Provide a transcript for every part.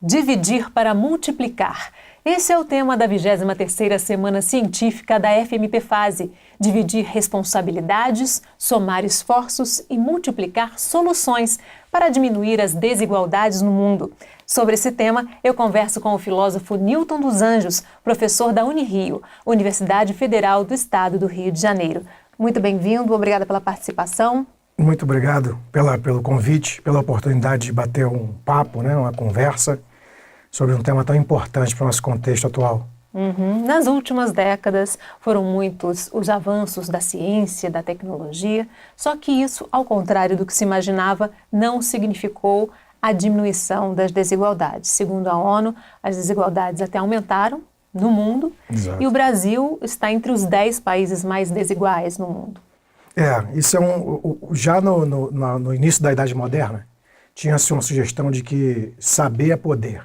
Dividir para multiplicar. Esse é o tema da 23ª Semana Científica da FMP Fase. Dividir responsabilidades, somar esforços e multiplicar soluções para diminuir as desigualdades no mundo. Sobre esse tema, eu converso com o filósofo Newton dos Anjos, professor da Unirio, Universidade Federal do Estado do Rio de Janeiro. Muito bem-vindo, obrigada pela participação. Muito obrigado pelo convite, pela oportunidade de bater um papo, uma conversa sobre um tema tão importante para o nosso contexto atual. Nas últimas décadas foram muitos os avanços da ciência, da tecnologia, só que isso, ao contrário do que se imaginava, não significou a diminuição das desigualdades. Segundo a ONU, as desigualdades até aumentaram no mundo. Exato. E o Brasil está entre os 10 países mais desiguais no mundo. Isso é já no início da Idade Moderna, tinha-se uma sugestão de que saber é poder.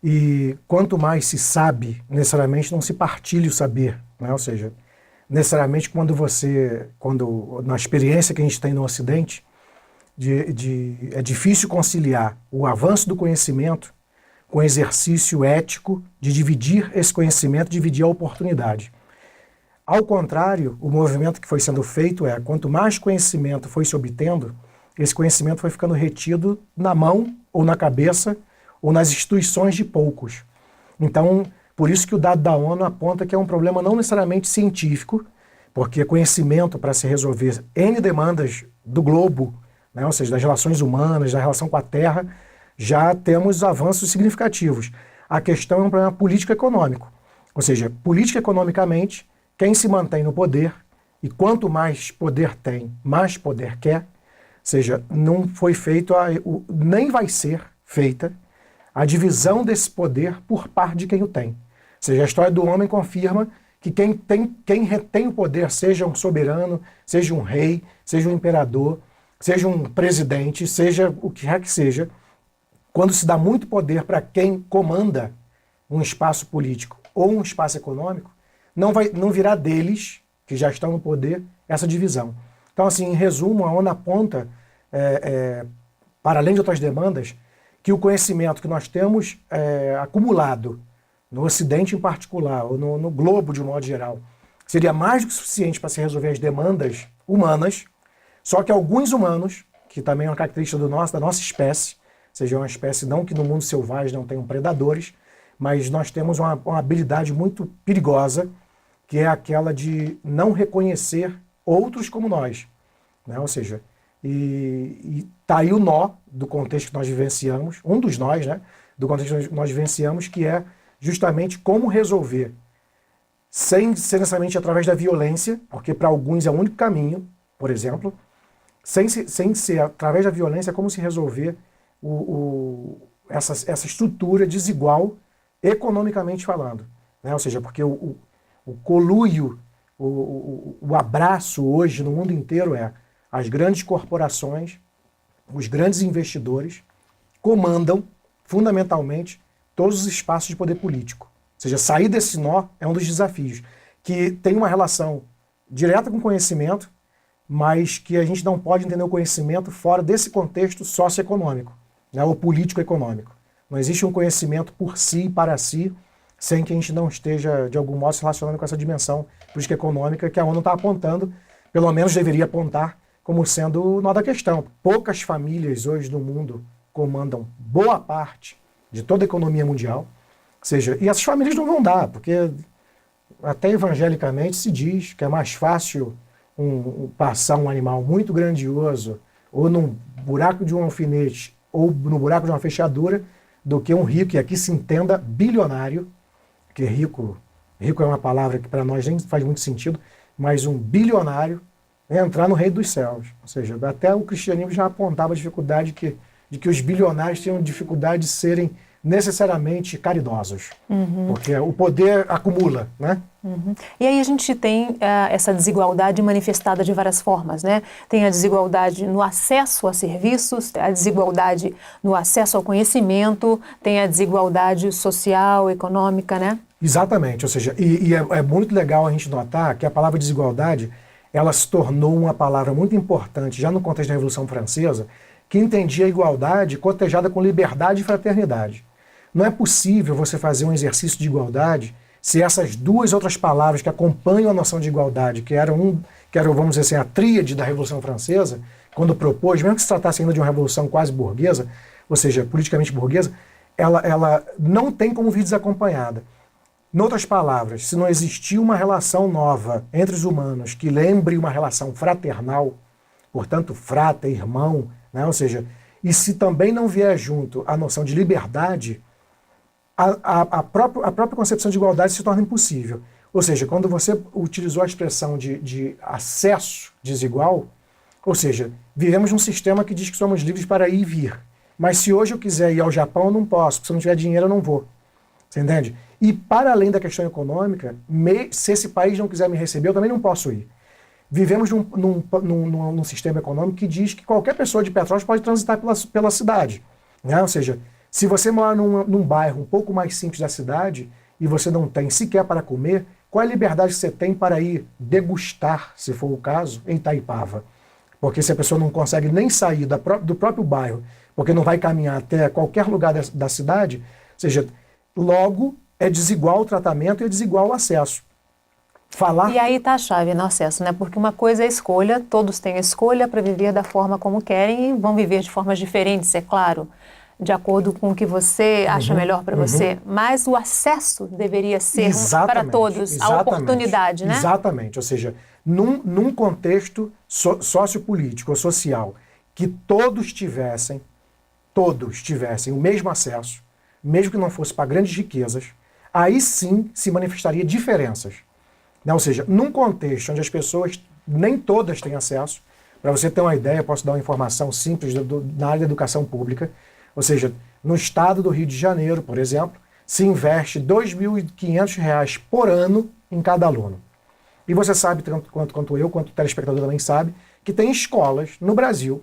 E quanto mais se sabe, necessariamente não se partilha o saber, Ou seja, necessariamente na experiência que a gente tem no Ocidente, é difícil conciliar o avanço do conhecimento com o exercício ético de dividir esse conhecimento, dividir a oportunidade. Ao contrário, o movimento que foi sendo feito quanto mais conhecimento foi se obtendo, esse conhecimento foi ficando retido na mão ou na cabeça ou nas instituições de poucos. Então, por isso que o dado da ONU aponta que é um problema não necessariamente científico, porque conhecimento para se resolver N demandas do globo, ou seja, das relações humanas, da relação com a Terra, já temos avanços significativos. A questão é um problema político-econômico. Ou seja, político-economicamente, quem se mantém no poder, e quanto mais poder tem, mais poder quer, ou seja, não foi feito, nem vai ser feita a divisão desse poder por parte de quem o tem. Ou seja, a história do homem confirma que quem retém o poder, seja um soberano, seja um rei, seja um imperador, seja um presidente, seja o que quer que seja, quando se dá muito poder para quem comanda um espaço político ou um espaço econômico, não virá deles, que já estão no poder, essa divisão. Então, assim, em resumo, a ONU aponta, para além de outras demandas, que o conhecimento que nós temos acumulado, no Ocidente em particular, ou no globo de um modo geral, seria mais do que suficiente para se resolver as demandas humanas, só que alguns humanos, que também é uma característica da nossa espécie, ou seja, uma espécie não que no mundo selvagem não tenham predadores, mas nós temos uma habilidade muito perigosa, que é aquela de não reconhecer outros como nós. Ou seja, e tá aí o nó do contexto que nós vivenciamos, um dos nós, do contexto que nós vivenciamos, que é justamente como resolver, sem ser necessariamente através da violência, porque para alguns é o único caminho, por exemplo, sem ser através da violência, como se resolver essa estrutura desigual economicamente falando. Ou seja, porque o conluio, o abraço hoje no mundo inteiro as grandes corporações, os grandes investidores, comandam fundamentalmente todos os espaços de poder político. Ou seja, sair desse nó é um dos desafios, que tem uma relação direta com o conhecimento, mas que a gente não pode entender o conhecimento fora desse contexto socioeconômico, ou político-econômico. Não existe um conhecimento por si e para si, sem que a gente não esteja, de algum modo, se relacionando com essa dimensão política-econômica que a ONU está apontando, pelo menos deveria apontar, como sendo o nó da questão. Poucas famílias hoje no mundo comandam boa parte de toda a economia mundial, ou seja, e essas famílias não vão dar, porque até evangelicamente se diz que é mais fácil passar um animal muito grandioso ou num buraco de um alfinete ou no buraco de uma fechadura do que um rico, e aqui se entenda bilionário, que rico é uma palavra que para nós nem faz muito sentido, mas um bilionário entrar no reino dos céus. Ou seja, até o cristianismo já apontava a dificuldade de que os bilionários tinham dificuldade de serem necessariamente caridosos, porque o poder acumula, E aí a gente tem essa desigualdade manifestada de várias formas, Tem a desigualdade no acesso a serviços, a desigualdade no acesso ao conhecimento, tem a desigualdade social, econômica, Exatamente, ou seja, e é muito legal a gente notar que a palavra desigualdade, ela se tornou uma palavra muito importante já no contexto da Revolução Francesa, que entendia a igualdade cotejada com liberdade e fraternidade. Não é possível você fazer um exercício de igualdade se essas duas outras palavras que acompanham a noção de igualdade, que eram, vamos dizer assim, a tríade da Revolução Francesa, quando propôs, mesmo que se tratasse ainda de uma revolução quase burguesa, ou seja, politicamente burguesa, ela não tem como vir desacompanhada. Em outras palavras, se não existir uma relação nova entre os humanos que lembre uma relação fraternal, portanto, frata, irmão, né? Ou seja, e se também não vier junto a noção de liberdade, a própria concepção de igualdade se torna impossível. Ou seja, quando você utilizou a expressão de acesso desigual, ou seja, vivemos num sistema que diz que somos livres para ir e vir. Mas se hoje eu quiser ir ao Japão, eu não posso, porque se eu não tiver dinheiro, eu não vou. Você entende? E para além da questão econômica, se esse país não quiser me receber, eu também não posso ir. Vivemos num sistema econômico que diz que qualquer pessoa de Petrópolis pode transitar pela cidade. Né? Ou seja, se você mora num bairro um pouco mais simples da cidade e você não tem sequer para comer, qual é a liberdade que você tem para ir degustar, se for o caso, em Itaipava? Porque se a pessoa não consegue nem sair do próprio bairro, porque não vai caminhar até qualquer lugar da cidade, ou seja, logo é desigual o tratamento e é desigual o acesso. E aí está a chave no acesso, né? Porque uma coisa é a escolha, todos têm a escolha para viver da forma como querem e vão viver de formas diferentes, é claro, de acordo com o que você acha melhor para você. Mas o acesso deveria ser para todos, a oportunidade, né? Exatamente, ou seja, num contexto sociopolítico ou social que todos tivessem o mesmo acesso, mesmo que não fosse para grandes riquezas, aí sim se manifestaria diferenças. Ou seja, num contexto onde as pessoas, nem todas têm acesso, para você ter uma ideia, posso dar uma informação simples na área da educação pública, ou seja, no estado do Rio de Janeiro, por exemplo, se investe R$ 2.500 por ano em cada aluno. E você sabe, tanto quanto eu, quanto o telespectador também sabe, que tem escolas no Brasil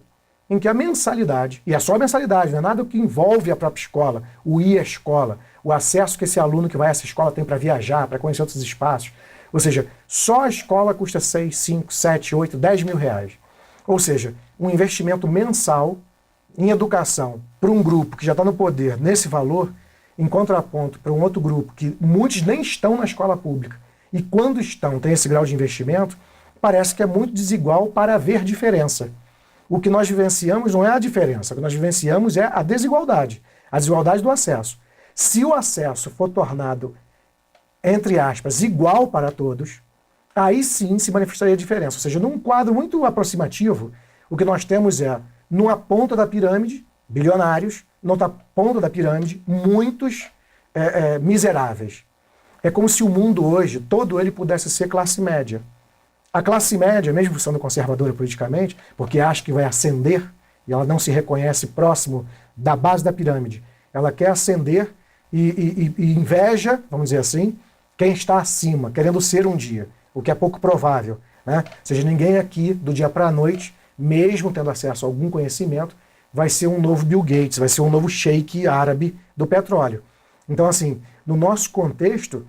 em que a mensalidade, e é só a mensalidade, não é nada que envolve a própria escola, o ir à escola, o acesso que esse aluno que vai a essa escola tem para viajar, para conhecer outros espaços. Ou seja, só a escola custa 6, 5, 7, 8, 10 mil reais. Ou seja, um investimento mensal em educação para um grupo que já está no poder nesse valor, em contraponto para um outro grupo que muitos nem estão na escola pública. E quando estão, tem esse grau de investimento, parece que é muito desigual para haver diferença. O que nós vivenciamos não é a diferença, o que nós vivenciamos é a desigualdade do acesso. Se o acesso for tornado, entre aspas, igual para todos, aí sim se manifestaria a diferença. Ou seja, num quadro muito aproximativo, o que nós temos é, numa ponta da pirâmide, bilionários, na outra ponta da pirâmide, muitos miseráveis. É como se o mundo hoje, todo ele pudesse ser classe média. A classe média, mesmo sendo conservadora politicamente, porque acha que vai ascender, e ela não se reconhece próximo da base da pirâmide, ela quer ascender e inveja, vamos dizer assim, quem está acima, querendo ser um dia, o que é pouco provável. Né? Ou seja, ninguém aqui, do dia para a noite, mesmo tendo acesso a algum conhecimento, vai ser um novo Bill Gates, vai ser um novo sheik árabe do petróleo. Então, assim, no nosso contexto,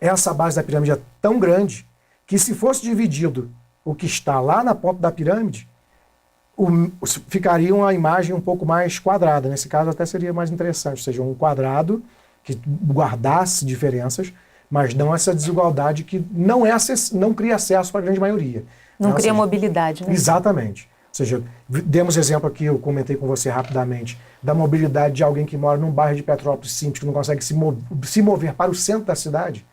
essa base da pirâmide é tão grande que se fosse dividido o que está lá na ponta da pirâmide, ficaria uma imagem um pouco mais quadrada. Nesse caso até seria mais interessante, ou seja, um quadrado que guardasse diferenças, mas não essa desigualdade que não cria acesso para a grande maioria. Não cria mobilidade, né? Exatamente. Ou seja, demos exemplo aqui, eu comentei com você rapidamente, da mobilidade de alguém que mora num bairro de Petrópolis simples, que não consegue se mover para o centro da cidade.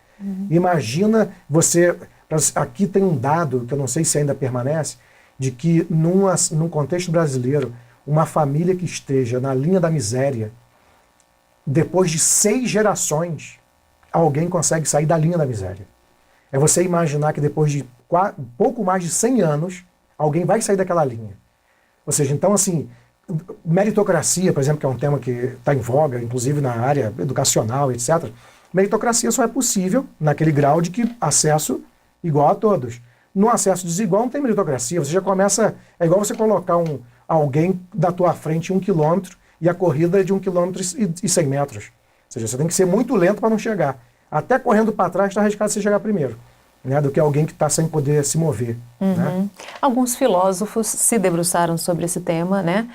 Imagina você... Aqui tem um dado, que eu não sei se ainda permanece, de que num contexto brasileiro, uma família que esteja na linha da miséria, depois de 6 gerações, alguém consegue sair da linha da miséria. É você imaginar que depois de pouco mais de 100 anos, alguém vai sair daquela linha. Ou seja, então assim, meritocracia, por exemplo, que é um tema que está em voga, inclusive na área educacional, etc. Meritocracia só é possível naquele grau de que acesso igual a todos. No acesso desigual não tem meritocracia, você já começa, é igual você colocar alguém da tua frente 1 quilômetro e a corrida é de 1 quilômetro e 100 metros. Ou seja, você tem que ser muito lento para não chegar. Até correndo para trás está arriscado você chegar primeiro, né, do que alguém que está sem poder se mover. Né? Alguns filósofos se debruçaram sobre esse tema, né?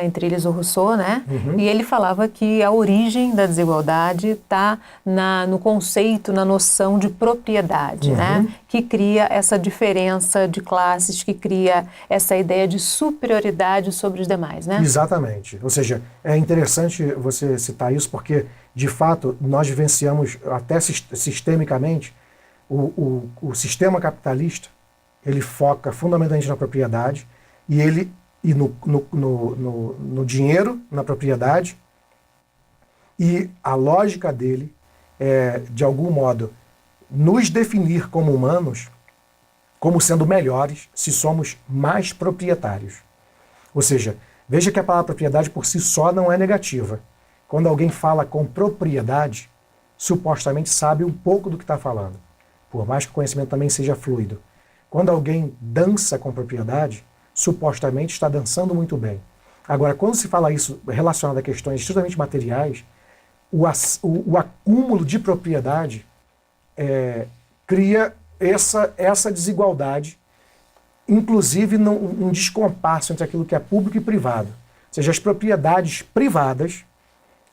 entre eles o Rousseau, né? E ele falava que a origem da desigualdade está no conceito, na noção de propriedade, né? Que cria essa diferença de classes, que cria essa ideia de superioridade sobre os demais, né? Exatamente. Ou seja, é interessante você citar isso porque, de fato, nós vivenciamos até sistemicamente o sistema capitalista, ele foca fundamentalmente na propriedade e no dinheiro, na propriedade, e a lógica dele é, de algum modo, nos definir como humanos como sendo melhores se somos mais proprietários. Ou seja, veja que a palavra propriedade por si só não é negativa. Quando alguém fala com propriedade, supostamente sabe um pouco do que está falando, por mais que o conhecimento também seja fluido. Quando alguém dança com propriedade, supostamente está dançando muito bem. Agora, quando se fala isso relacionado a questões estritamente materiais, o acúmulo de propriedade cria essa desigualdade, inclusive um descompasso entre aquilo que é público e privado. Ou seja, as propriedades privadas,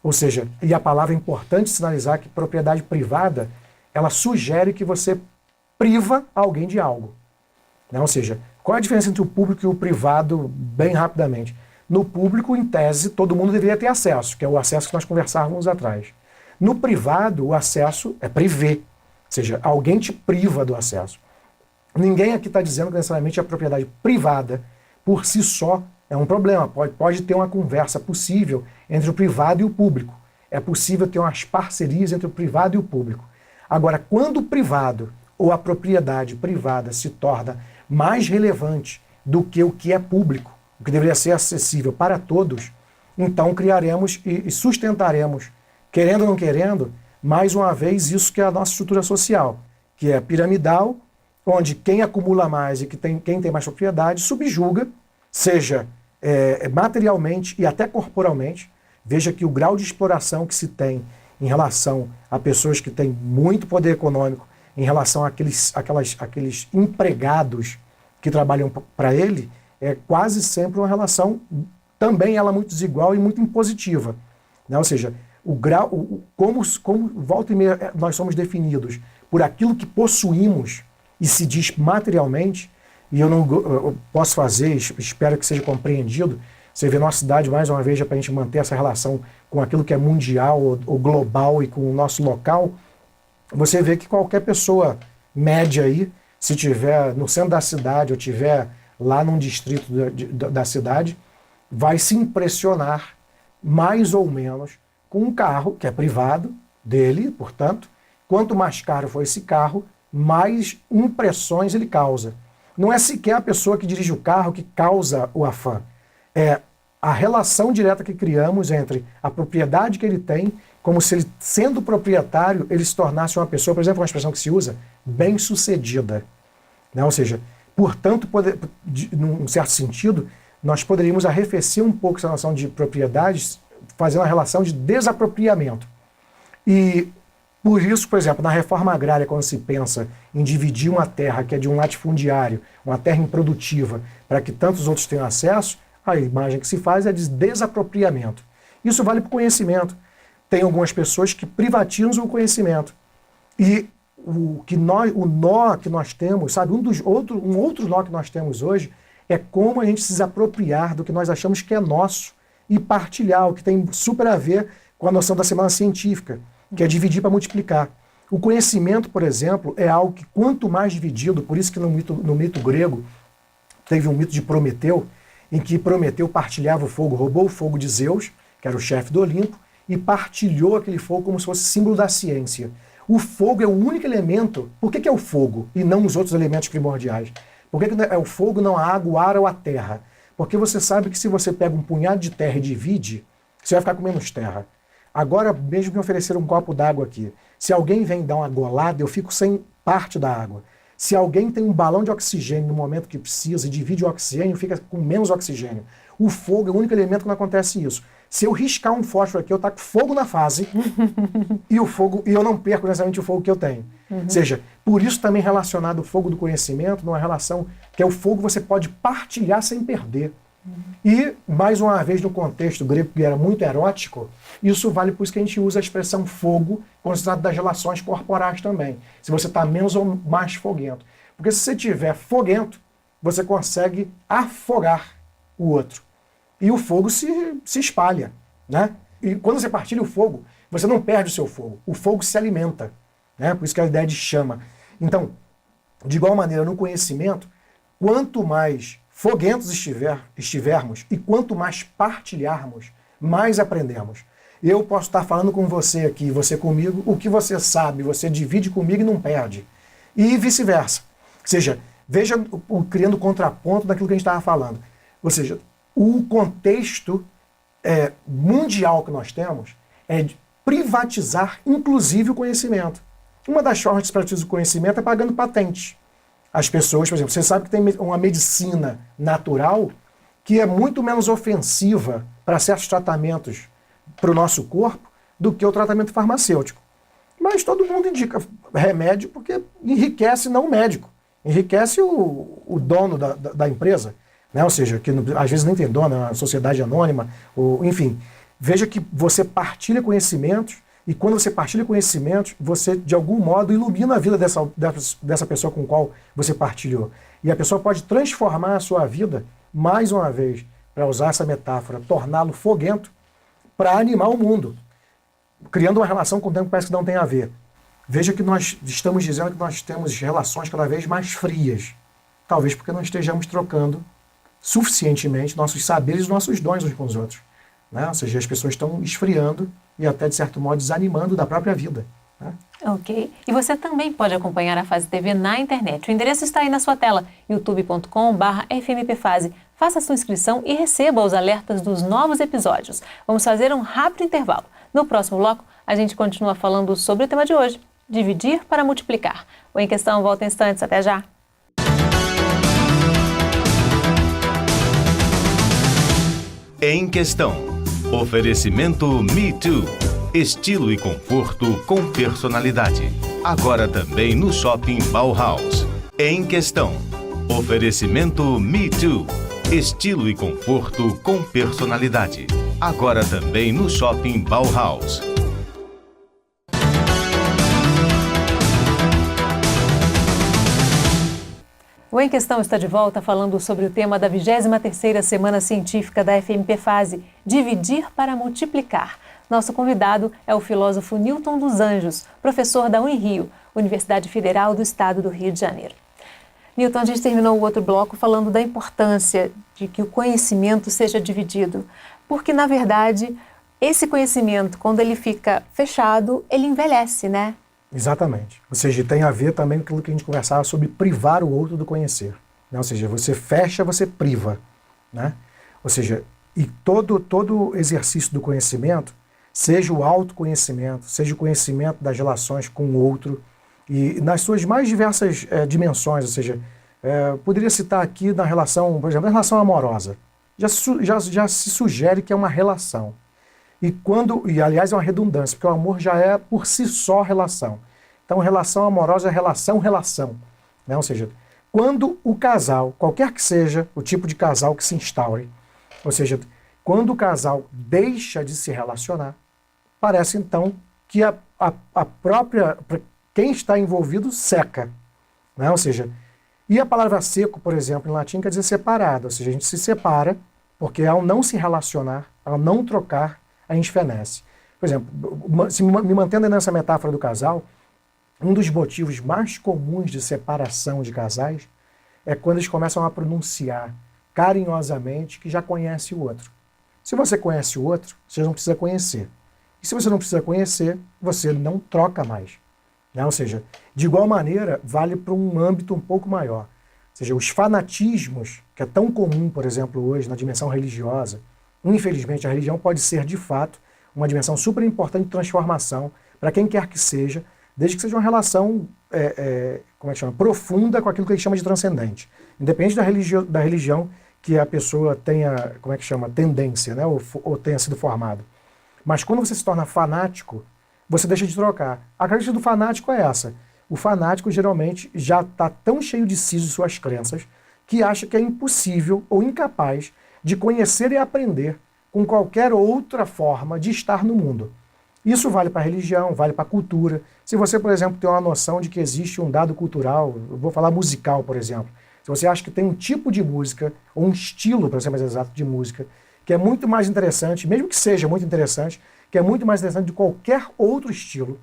ou seja, e a palavra é importante sinalizar que propriedade privada, ela sugere que você priva alguém de algo. Né? Ou seja, qual é a diferença entre o público e o privado, bem rapidamente? No público, em tese, todo mundo deveria ter acesso, que é o acesso que nós conversávamos atrás. No privado, o acesso é privé, ou seja, alguém te priva do acesso. Ninguém aqui está dizendo que necessariamente a propriedade privada, por si só, é um problema. Pode ter uma conversa possível entre o privado e o público. É possível ter umas parcerias entre o privado e o público. Agora, quando o privado ou a propriedade privada se torna mais relevante do que o que é público, o que deveria ser acessível para todos, então criaremos e sustentaremos, querendo ou não querendo, mais uma vez isso que é a nossa estrutura social, que é piramidal, onde quem acumula mais e quem tem mais propriedade subjuga, seja materialmente e até corporalmente. Veja que o grau de exploração que se tem em relação a pessoas que têm muito poder econômico, em relação àqueles empregados que trabalham para ele, é quase sempre uma relação, também ela muito desigual e muito impositiva. Né? Ou seja, o grau, como volta e meia nós somos definidos por aquilo que possuímos e se diz materialmente, e eu posso fazer, espero que seja compreendido, você vê nossa cidade, mais uma vez, para a gente manter essa relação com aquilo que é mundial ou global e com o nosso local, você vê que qualquer pessoa média aí, se tiver no centro da cidade ou tiver lá num distrito da cidade, vai se impressionar mais ou menos com um carro que é privado dele, portanto, quanto mais caro for esse carro, mais impressões ele causa. Não é sequer a pessoa que dirige o carro que causa o afã. É a relação direta que criamos entre a propriedade que ele tem, como se ele, sendo proprietário, ele se tornasse uma pessoa, por exemplo, uma expressão que se usa, bem-sucedida. Né? Ou seja, portanto, num certo sentido, nós poderíamos arrefecer um pouco essa noção de propriedades, fazendo uma relação de desapropriamento. E por isso, por exemplo, na reforma agrária, quando se pensa em dividir uma terra que é de um latifundiário, uma terra improdutiva, para que tantos outros tenham acesso, a imagem que se faz é de desapropriamento. Isso vale para o conhecimento. Tem algumas pessoas que privatizam o conhecimento. E o nó que nós temos, sabe, um outro nó que nós temos hoje é como a gente se desapropriar do que nós achamos que é nosso e partilhar, o que tem super a ver com a noção da semana científica, que é dividir para multiplicar. O conhecimento, por exemplo, é algo que quanto mais dividido, por isso que no mito grego teve um mito de Prometeu, em que Prometeu partilhava o fogo, roubou o fogo de Zeus, que era o chefe do Olimpo, e partilhou aquele fogo como se fosse símbolo da ciência. O fogo é o único elemento. Por que é o fogo e não os outros elementos primordiais? Por que é o fogo, não a água, o ar ou a terra? Porque você sabe que se você pega um punhado de terra e divide, você vai ficar com menos terra. Agora, mesmo me oferecer um copo d'água aqui, se alguém vem dar uma golada, eu fico sem parte da água. Se alguém tem um balão de oxigênio no momento que precisa e divide o oxigênio, fica com menos oxigênio. O fogo é o único elemento que não acontece isso. Se eu riscar um fósforo aqui, eu taco fogo na fase e eu não perco necessariamente o fogo que eu tenho. Ou seja, por isso também relacionado o fogo do conhecimento, numa relação que é o fogo que você pode partilhar sem perder. E, mais uma vez, no contexto grego, que era muito erótico, isso vale por isso que a gente usa a expressão fogo, considerado das relações corporais também. Se você está menos ou mais foguento. Porque se você estiver foguento, você consegue afogar o outro. E o fogo se espalha, né? E quando você partilha o fogo, você não perde o seu fogo. O fogo se alimenta, né? Por isso que a ideia de chama. Então, de igual maneira, no conhecimento, quanto mais foguentos estivermos e quanto mais partilharmos, mais aprendemos. Eu posso estar falando com você aqui, você comigo, o que você sabe, você divide comigo e não perde. E vice-versa. Ou seja, veja criando contraponto daquilo que a gente estava falando. Ou seja, o contexto mundial que nós temos é de privatizar, inclusive, o conhecimento. Uma das formas de se privatizar o conhecimento é pagando patente. As pessoas, por exemplo, você sabe que tem uma medicina natural que é muito menos ofensiva para certos tratamentos para o nosso corpo do que o tratamento farmacêutico. Mas todo mundo indica remédio porque enriquece não o médico, enriquece o dono da empresa, né? Ou seja, que às vezes nem tem dono, é uma sociedade anônima, enfim. Veja que você partilha conhecimentos e quando você partilha conhecimentos, você de algum modo ilumina a vida dessa pessoa com qual você partilhou. E a pessoa pode transformar a sua vida, mais uma vez, para usar essa metáfora, torná-lo foguento, para animar o mundo, criando uma relação com o tempo que parece que não tem a ver. Veja que nós estamos dizendo que nós temos relações cada vez mais frias, talvez porque não estejamos trocando suficientemente nossos saberes e nossos dons uns com os outros, né? Ou seja, as pessoas estão esfriando e até, de certo modo, desanimando da própria vida, né? Ok. E você também pode acompanhar a Fase TV na internet. O endereço está aí na sua tela, youtube.com/fmpfase. Faça a sua inscrição e receba os alertas dos novos episódios. Vamos fazer um rápido intervalo. No próximo bloco, a gente continua falando sobre o tema de hoje, dividir para multiplicar. O Em Questão volta em instantes. Até já! Em Questão. Oferecimento Me Too. Estilo e conforto com personalidade. Agora também no Shopping Bauhaus. Em Questão. Oferecimento Me Too. Estilo e conforto com personalidade. Agora também no Shopping Bauhaus. O Em Questão está de volta falando sobre o tema da 23ª Semana Científica da FMP Fase, Dividir para Multiplicar. Nosso convidado é o filósofo Newton dos Anjos, professor da Unirio, Universidade Federal do Estado do Rio de Janeiro. Newton, a gente terminou o outro bloco falando da importância de que o conhecimento seja dividido, porque, na verdade, esse conhecimento, quando ele fica fechado, ele envelhece, né? Exatamente. Ou seja, tem a ver também com aquilo que a gente conversava sobre privar o outro do conhecer, né? Ou seja, você fecha, você priva, né? Ou seja, e todo exercício do conhecimento, seja o autoconhecimento, seja o conhecimento das relações com o outro, e nas suas mais diversas dimensões, ou seja, poderia citar aqui na relação, por exemplo, na relação amorosa. Já se sugere que é uma relação. E aliás é uma redundância, porque o amor já é por si só relação. Então relação amorosa é relação, né? Ou seja, quando o casal, qualquer que seja o tipo de casal que se instaure, ou seja, quando o casal deixa de se relacionar, parece então que a própria, quem está envolvido seca, né? Ou seja, e a palavra seco, por exemplo, em latim quer dizer separado, ou seja, a gente se separa porque ao não se relacionar, ao não trocar, a gente fenece. Por exemplo, me mantendo nessa metáfora do casal, um dos motivos mais comuns de separação de casais é quando eles começam a pronunciar carinhosamente que já conhece o outro. Se você conhece o outro, você não precisa conhecer. E se você não precisa conhecer, você não troca mais, né? Ou seja, de igual maneira, vale para um âmbito um pouco maior. Ou seja, os fanatismos, que é tão comum, por exemplo, hoje na dimensão religiosa, infelizmente, a religião pode ser, de fato, uma dimensão super importante de transformação para quem quer que seja, desde que seja uma relação profunda com aquilo que a gente chama de transcendente. Independente da religião que a pessoa tenha, tendência, né, ou tenha sido formado. Mas quando você se torna fanático, você deixa de trocar. A característica do fanático é essa. O fanático, geralmente, já está tão cheio de si de suas crenças que acha que é impossível ou incapaz de conhecer e aprender com qualquer outra forma de estar no mundo. Isso vale para a religião, vale para a cultura. Se você, por exemplo, tem uma noção de que existe um dado cultural, eu vou falar musical, por exemplo, se você acha que tem um tipo de música, ou um estilo, para ser mais exato, de música, que é muito mais interessante, mesmo que seja muito interessante, que é muito mais interessante de qualquer outro estilo,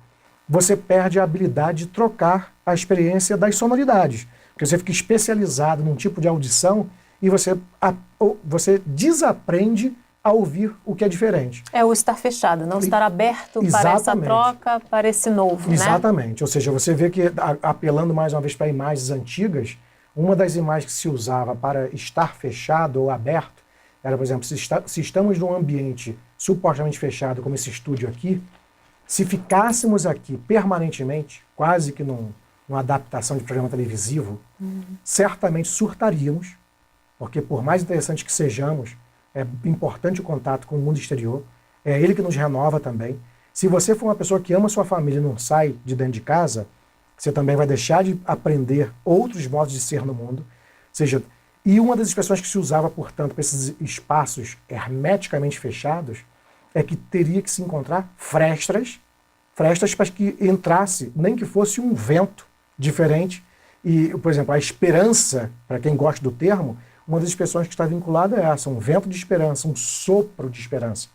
você perde a habilidade de trocar a experiência das sonoridades. Porque você fica especializado num tipo de audição e você desaprende a ouvir o que é diferente. É o estar fechado, não estar aberto para essa troca, para esse novo, Exatamente. Ou seja, você vê que, apelando mais uma vez para imagens antigas, uma das imagens que se usava para estar fechado ou aberto era, por exemplo, se estamos num ambiente supostamente fechado, como esse estúdio aqui, se ficássemos aqui permanentemente, quase que numa adaptação de programa televisivo, certamente surtaríamos, porque por mais interessante que sejamos, é importante o contato com o mundo exterior, é ele que nos renova também. Se você for uma pessoa que ama sua família e não sai de dentro de casa, você também vai deixar de aprender outros modos de ser no mundo. Ou seja, e uma das expressões que se usava, portanto, para esses espaços hermeticamente fechados, é que teria que se encontrar frestas para que entrasse, nem que fosse um vento diferente. E, por exemplo, a esperança, para quem gosta do termo, uma das expressões que está vinculada é essa, um vento de esperança, um sopro de esperança,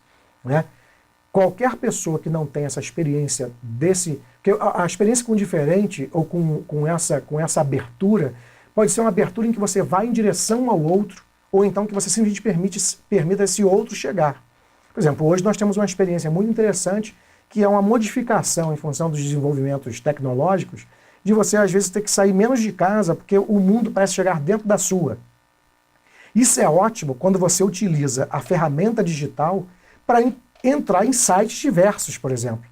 né? Qualquer pessoa que não tem essa experiência porque a experiência com o diferente ou com essa abertura pode ser uma abertura em que você vai em direção ao outro ou então que você simplesmente permita esse outro chegar. Por exemplo, hoje nós temos uma experiência muito interessante que é uma modificação em função dos desenvolvimentos tecnológicos de você às vezes ter que sair menos de casa porque o mundo parece chegar dentro da sua. Isso é ótimo quando você utiliza a ferramenta digital para entrar em sites diversos, por exemplo.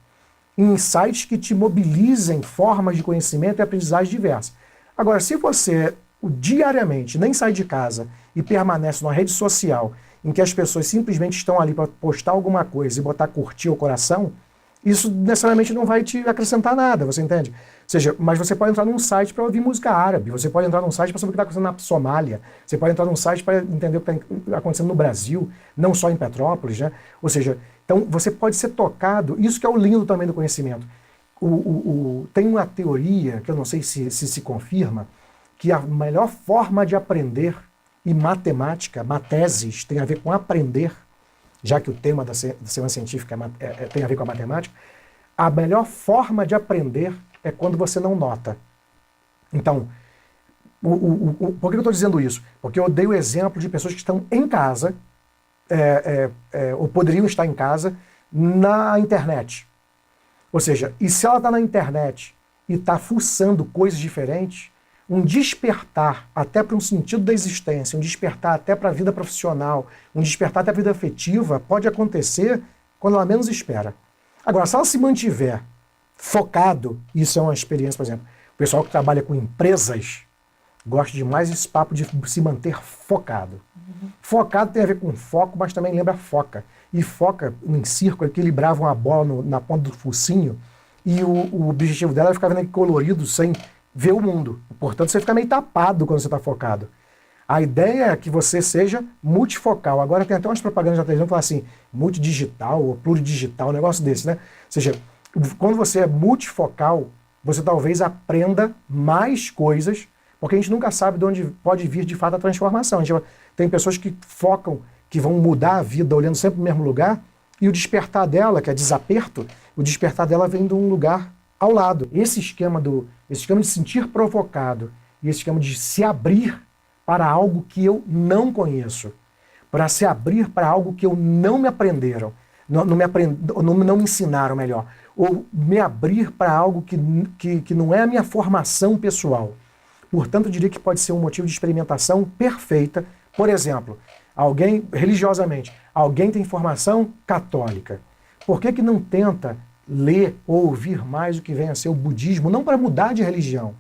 Em sites que te mobilizem formas de conhecimento e aprendizagem diversas. Agora, se você diariamente nem sai de casa e permanece numa rede social em que as pessoas simplesmente estão ali para postar alguma coisa e botar curtir o coração, isso necessariamente não vai te acrescentar nada, você entende? Ou seja, mas você pode entrar num site para ouvir música árabe, você pode entrar num site para saber o que está acontecendo na Somália, você pode entrar num site para entender o que está acontecendo no Brasil, não só em Petrópolis, né? Ou seja, então você pode ser tocado, isso que é o lindo também do conhecimento. Tem uma teoria, que eu não sei se confirma, que a melhor forma de aprender, e matemática, mateses, tem a ver com aprender, já que o tema da semana científica tem a ver com a matemática, a melhor forma de aprender é quando você não nota. Então, por que eu estou dizendo isso? Porque eu dei o exemplo de pessoas que estão em casa, ou poderiam estar em casa, na internet. Ou seja, e se ela está na internet e está fuçando coisas diferentes, um despertar até para um sentido da existência, um despertar até para a vida profissional, um despertar até para a vida afetiva, pode acontecer quando ela menos espera. Agora, se ela se mantiver focado, isso é uma experiência, por exemplo, o pessoal que trabalha com empresas gosta demais desse papo de se manter focado. Focado tem a ver com foco, mas também lembra foca. E foca em circo, equilibrava uma bola na ponta do focinho e o objetivo dela era ficar vendo colorido sem ver o mundo. Portanto, você fica meio tapado quando você está focado. A ideia é que você seja multifocal. Agora tem até umas propagandas na televisão que falam assim, multidigital ou pluridigital, um negócio desse, né? Ou seja, quando você é multifocal, você talvez aprenda mais coisas, porque a gente nunca sabe de onde pode vir de fato a transformação. Tem pessoas que focam, que vão mudar a vida olhando sempre no mesmo lugar, e o despertar dela, que é desaperto, o despertar dela vem de um lugar ao lado. Esse esquema de sentir provocado e esse esquema de se abrir para algo que eu não conheço, para se abrir para algo que eu não me aprenderam, não me ensinaram melhor, ou me abrir para algo que não é a minha formação pessoal. Portanto, eu diria que pode ser um motivo de experimentação perfeita. Por exemplo, religiosamente, alguém tem formação católica. Por que não tenta ler ou ouvir mais o que vem a ser o budismo, não para mudar de religião,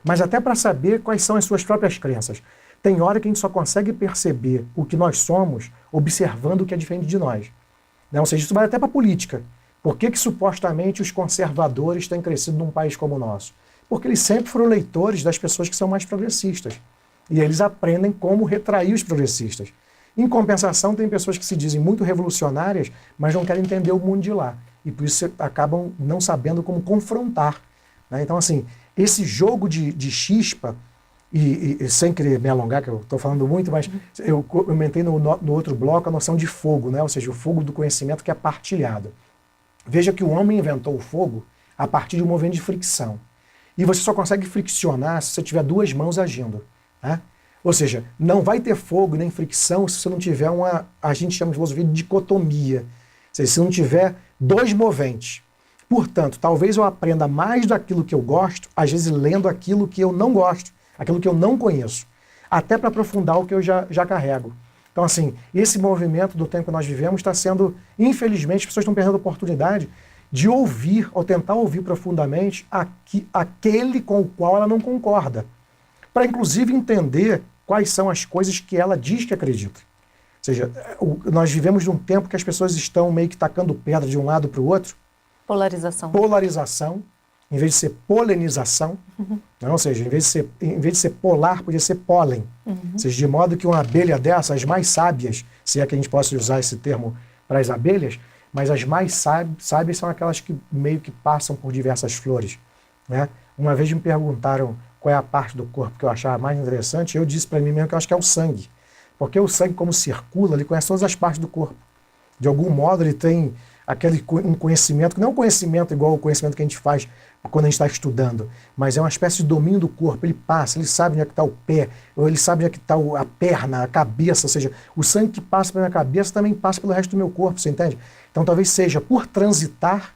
mas até para saber quais são as suas próprias crenças? Tem hora que a gente só consegue perceber o que nós somos observando o que é diferente de nós. Ou seja, isso vai até para a política. Por que supostamente os conservadores têm crescido num país como o nosso? Porque eles sempre foram leitores das pessoas que são mais progressistas. E eles aprendem como retrair os progressistas. Em compensação, tem pessoas que se dizem muito revolucionárias, mas não querem entender o mundo de lá. E por isso acabam não sabendo como confrontar. Né? Então, assim, esse jogo de chispa, e sem querer me alongar, que eu estou falando muito, mas eu comentei no outro bloco a noção de fogo, né? Ou seja, o fogo do conhecimento que é partilhado. Veja que o homem inventou o fogo a partir de um movimento de fricção. E você só consegue friccionar se você tiver duas mãos agindo. Né? Ou seja, não vai ter fogo nem fricção se você não tiver a gente chama de filosofia de dicotomia. Ou seja, se não tiver dois moventes. Portanto, talvez eu aprenda mais daquilo que eu gosto, às vezes lendo aquilo que eu não gosto, aquilo que eu não conheço, até para aprofundar o que eu já carrego. Então, assim, esse movimento do tempo que nós vivemos está sendo, infelizmente, as pessoas estão perdendo a oportunidade de ouvir, ou tentar ouvir profundamente, aquele com o qual ela não concorda, para, inclusive, entender quais são as coisas que ela diz que acredita. Ou seja, nós vivemos num tempo que as pessoas estão meio que tacando pedra de um lado para o outro. Polarização, em vez de ser polenização. Não, ou seja, em vez de ser polar, podia ser pólen. Ou seja, de modo que uma abelha dessa, as mais sábias, se é que a gente possa usar esse termo para as abelhas, mas as mais sábias são aquelas que meio que passam por diversas flores. Né? Uma vez me perguntaram qual é a parte do corpo que eu achava mais interessante, eu disse para mim mesmo que eu acho que é o sangue. Porque o sangue, como circula, ele conhece todas as partes do corpo. De algum modo, ele tem um conhecimento, que não é um conhecimento igual ao conhecimento que a gente faz quando a gente está estudando, mas é uma espécie de domínio do corpo. Ele passa, ele sabe onde é que está o pé, ou ele sabe onde é que está a perna, a cabeça, ou seja, o sangue que passa pela minha cabeça também passa pelo resto do meu corpo, você entende? Então talvez seja por transitar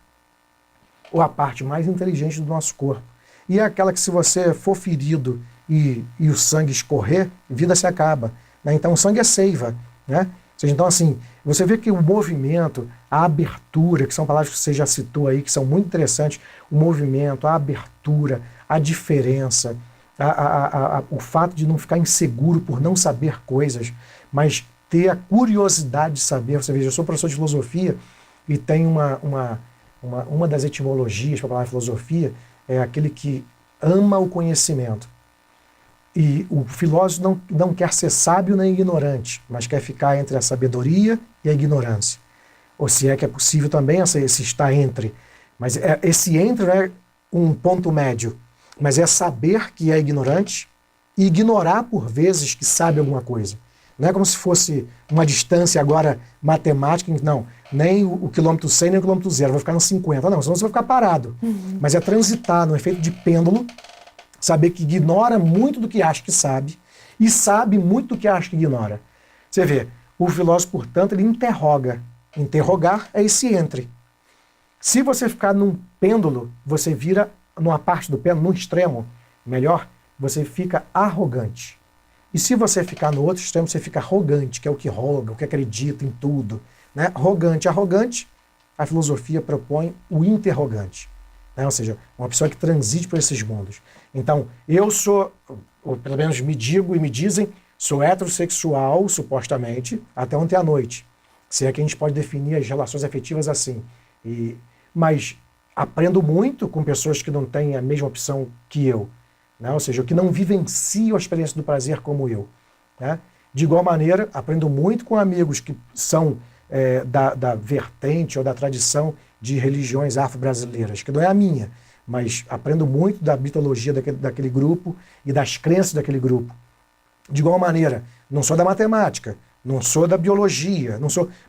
ou a parte mais inteligente do nosso corpo. E é aquela que se você for ferido e o sangue escorrer, vida se acaba. Né? Então o sangue é seiva, né? Ou seja, então assim, você vê que o movimento, a abertura, que são palavras que você já citou aí, que são muito interessantes, o movimento, a abertura, a diferença, o fato de não ficar inseguro por não saber coisas, mas ter a curiosidade de saber. Você veja, eu sou professor de filosofia e tem uma das etimologias para a palavra filosofia, é aquele que ama o conhecimento. E o filósofo não quer ser sábio nem ignorante, mas quer ficar entre a sabedoria e a ignorância. Ou se é que é possível também esse estar entre. Mas esse entre não é um ponto médio, mas é saber que é ignorante e ignorar por vezes que sabe alguma coisa. Não é como se fosse uma distância agora matemática, não, nem o quilômetro 100 nem o quilômetro 0, vai ficar nos 50, não, senão você vai ficar parado. Mas é transitar no efeito de pêndulo, saber que ignora muito do que acha que sabe e sabe muito do que acha que ignora. Você vê, o filósofo, portanto, ele interroga. Interrogar é esse entre. Se você ficar num pêndulo, você vira numa parte do pêndulo, num extremo, melhor, você fica arrogante. E se você ficar no outro extremo, você fica arrogante, que é o que roga, o que acredita em tudo. Né? Arrogante, a filosofia propõe o interrogante. Né? Ou seja, uma pessoa que transite por esses mundos. Então, eu sou, ou pelo menos me digo e me dizem, sou heterossexual, supostamente, até ontem à noite. Se é que a gente pode definir as relações afetivas assim. Mas aprendo muito com pessoas que não têm a mesma opção que eu. Né? Ou seja, que não vivenciam a experiência do prazer como eu. Né? De igual maneira, aprendo muito com amigos que são da vertente ou da tradição de religiões afro-brasileiras, que não é a minha, mas aprendo muito da mitologia daquele grupo e das crenças daquele grupo. De igual maneira, não sou da matemática, não sou da biologia,